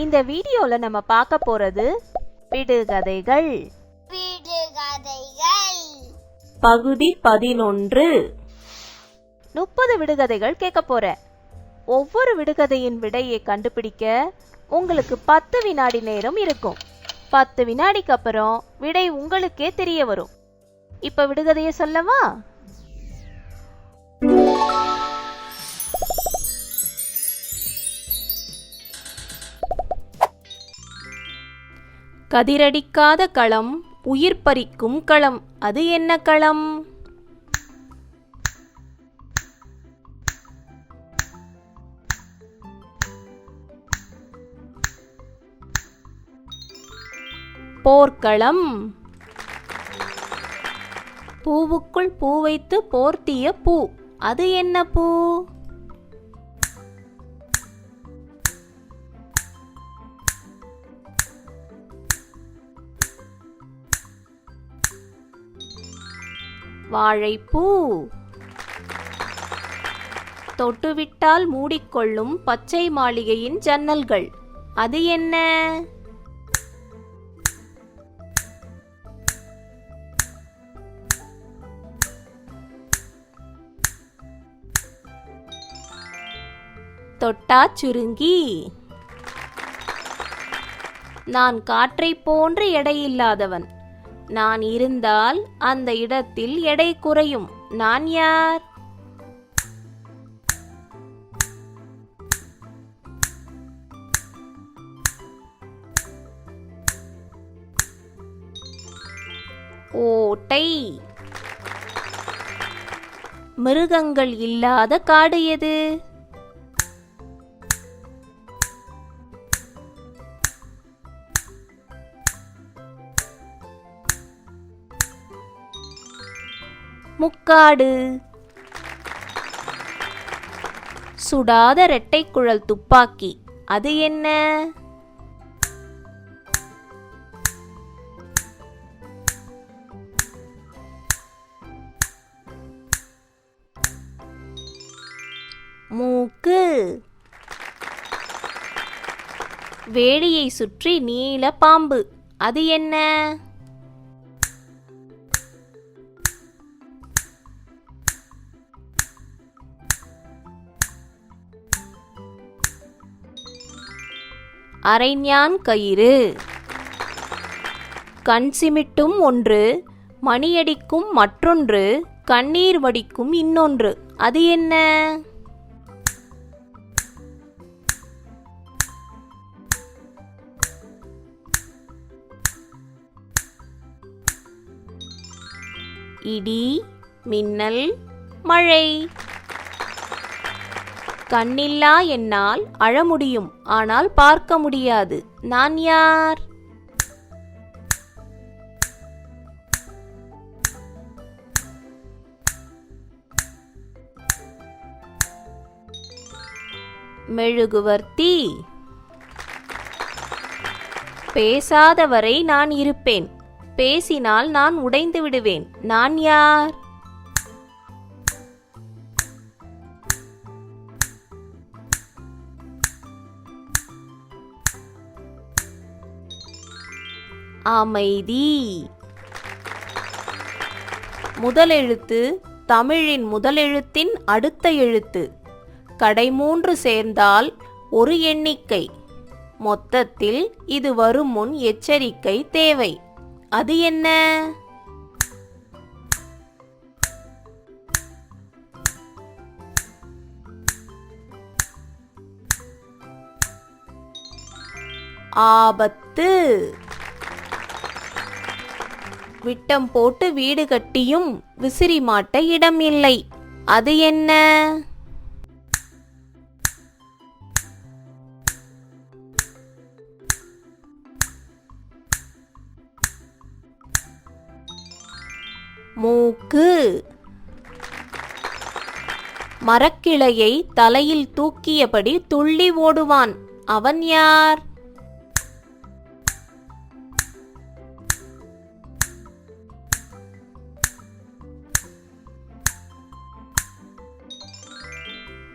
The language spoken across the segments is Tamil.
இந்த வீடியோல நம்ம பார்க்க போறது விடுகதைகள். பகுதி 11. 30 விடுகதைகள் கேட்க போறேன். ஒவ்வொரு விடுகதையின் விடையை கண்டுபிடிக்க உங்களுக்கு 10 வினாடி நேரம் இருக்கும். 10 வினாடிக்கு அப்புறம் விடை உங்களுக்கே தெரிய வரும். இப்ப விடுகதையை சொல்லவா? கதிரடிக்காத களம், உயிர் பறிக்கும் களம், அது என்ன களம்? போர்க்களம். பூவுக்குள் பூ வைத்து போர்த்திய பூ, அது என்ன பூ? வாழைப்பூ. தொட்டுவிட்டால் மூடிக்கொள்ளும் பச்சை மாளிகையின் ஜன்னல்கள், அது என்ன? தொட்டா சுருங்கி. நான் காற்றை போன்று எடையில்லாதவன். நான் இருந்தால் அந்த இடத்தில் எடை குறையும். நான் யார்? ஓட்டை. மிருகங்கள் இல்லாத காடு எது? முக்காடு. சுடாத இரட்டைக்குழல் துப்பாக்கி, அது என்ன? மூக்கு. வேலியை சுற்றி நீல பாம்பு, அது என்ன? அரைஞான் கயிறு. கண் சிமிட்டும் ஒன்று, மணியடிக்கும் மற்றொன்று, கண்ணீர் வடிக்கும் இன்னொன்று, அது என்ன? இடி, மின்னல், மழை. கண்ணில்லா என்னால் அழ முடியும், ஆனால் பார்க்க முடியாது. நான் யார்? மெழுகுவர்த்தி. பேசாதவரை நான் இருப்பேன், பேசினால் நான் உடைந்து விடுவேன். நான் யார்? அமைதி. முதலெழுத்து தமிழின் முதலெழுத்தின் அடுத்த எழுத்து. கடை 3 சேர்ந்தால் ஒரு எண்ணிக்கை. மொத்தத்தில் இது வரும் முன் எச்சரிக்கை தேவை. அது என்ன? ஆபத்து. விட்டம் போட்டு வீடு கட்டியும் விசிறி மாட்ட இடம் இல்லை. அது என்ன? மூக்கு. மரக்கிளையை தலையில் தூக்கியபடி துள்ளி ஓடுவான். அவன் யார்?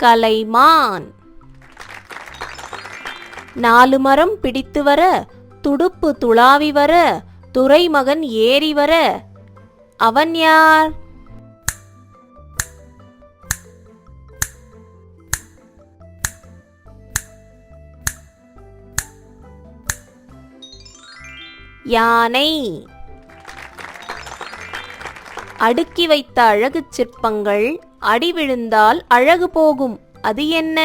கலைமான். 4 மரம் பிடித்து வர, துடுப்பு துளாவி வர, துரைமகன் ஏறி வர, அவன் யார்? யானை. அடுக்கி வைத்த அழகு சிற்பங்கள் அடி விழுந்தால் அழகு போகும். அது என்ன?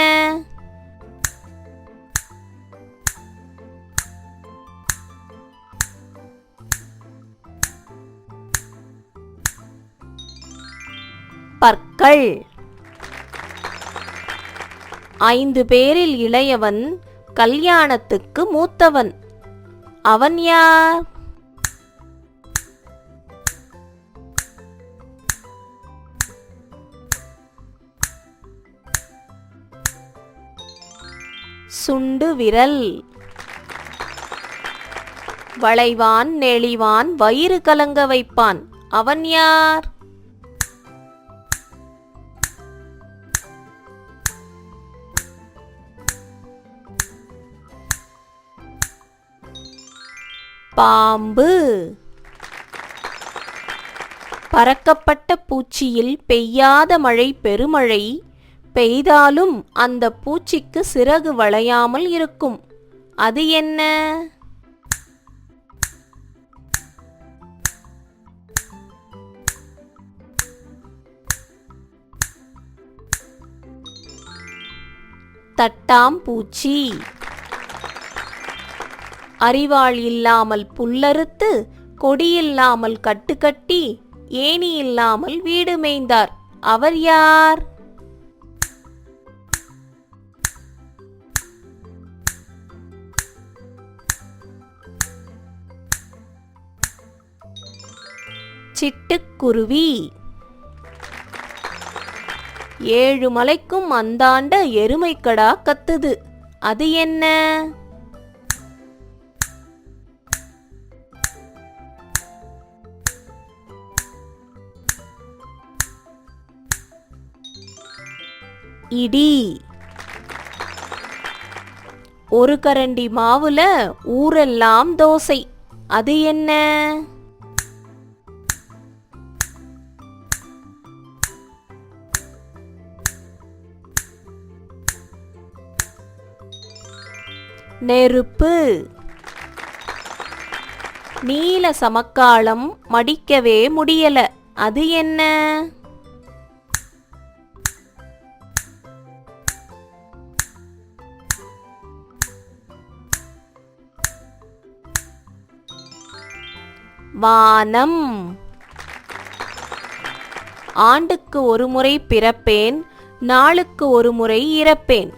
பற்கள். 5 பேரில் இளையவன், கல்யாணத்துக்கு மூத்தவன். அவன் யார்? சுண்டு விரல். வளைவான் நெளிவான் வயிறு கலங்க வைப்பான். அவன் யார்? பாம்பு. பறக்கப்பட்ட பூச்சியில் பெய்யாத மழை பெருமழை, பெய்தாலும் அந்த பூச்சிக்கு சிறகு வளையாமல் இருக்கும். அது என்ன? தட்டாம்பூச்சி. அரிவாள் இல்லாமல் புல்லறுத்து, கொடியில்லாமல் கட்டுக்கட்டி, ஏணி இல்லாமல் வீடு மேய்ந்தார். அவர் யார்? சிட்டுக்குருவி. 7 மலைக்கும் அந்தாண்ட எருமைக்கடா கத்துது. அது என்ன? இடி. ஒரு கரண்டி மாவுல ஊரெல்லாம் தோசை. அது என்ன? நெருப்பு. நீல சமக்காலம் மடிக்கவே முடியல. அது என்ன? வானம். ஆண்டுக்கு ஒரு முறை பிறப்பேன், நாளுக்கு ஒரு முறை இறப்பேன்.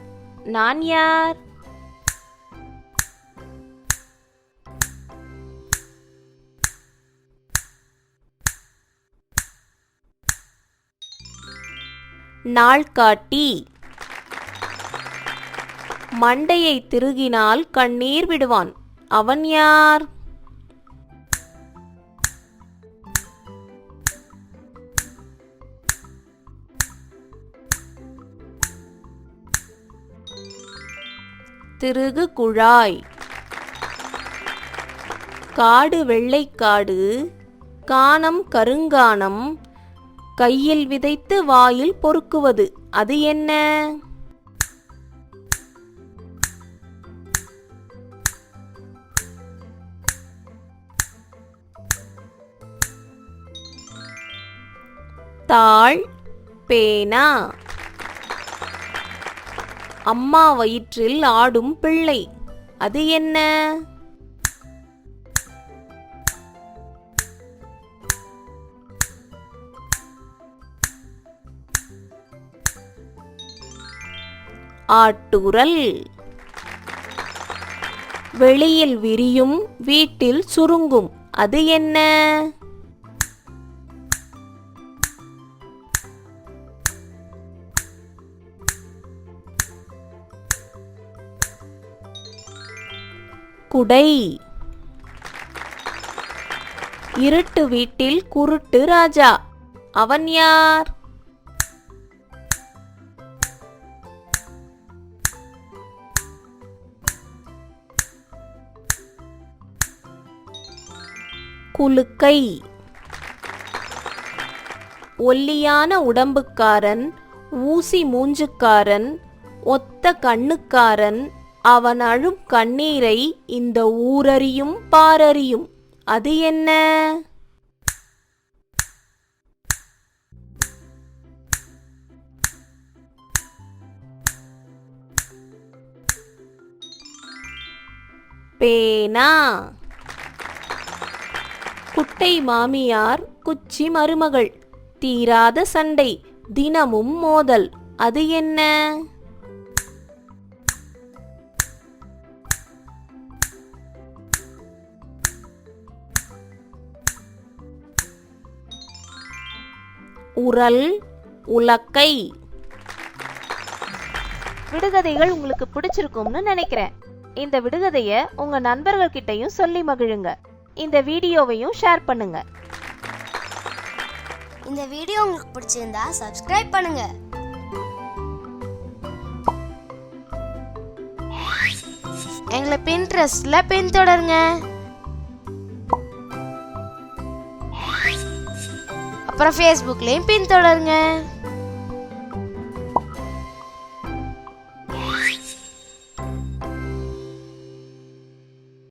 நான் யார்? நாள்காட்டி. மண்டையை திருகினால் கண்ணீர் விடுவான். அவன் யார்? திருகு குழாய். காடு வெள்ளைக்காடு, கானம் கருங்கானம், கையில் விதைத்து வாயில் பொறுக்குவது. அது என்ன? தாள், பேனா. அம்மா வயிற்றில் ஆடும் பிள்ளை. அது என்ன? ஆட்டுரல். வெளியில் விரியும், வீட்டில் சுருங்கும். அது என்ன? குடை. இருட்டு வீட்டில் குருட்டு ராஜா. அவன் யார்? குலுக்கை. ஒல்லியான உடம்புக்காரன், ஊசி மூஞ்சுக்காரன், ஒத்த கண்ணுக்காரன், அவன் அழும் கண்ணீரை இந்த ஊரறியும் பாரறியும். அது என்ன? பேனா. குட்டை மாமியார், குச்சி மருமகள், தீராத சண்டை, தினமும் மோதல். அது என்ன? உரல், உலக்கை. விடுகதைகள் உங்களுக்கு பிடிச்சிருக்கும்னு நினைக்கிறேன். இந்த விடுகதையை உங்க நண்பர்கள் கிட்டயும் சொல்லி மகிழுங்க. இந்த வீடியோவையும் ஷேர் பண்ணுங்க. இந்த வீடியோ உங்களுக்கு பிடிச்சிருந்தா சப்ஸ்கிரைப் பண்ணுங்க. எங்களை Pinterestல பின்தொடருங்க. அப்புறம் Facebookலயும் பின்தொடருங்க.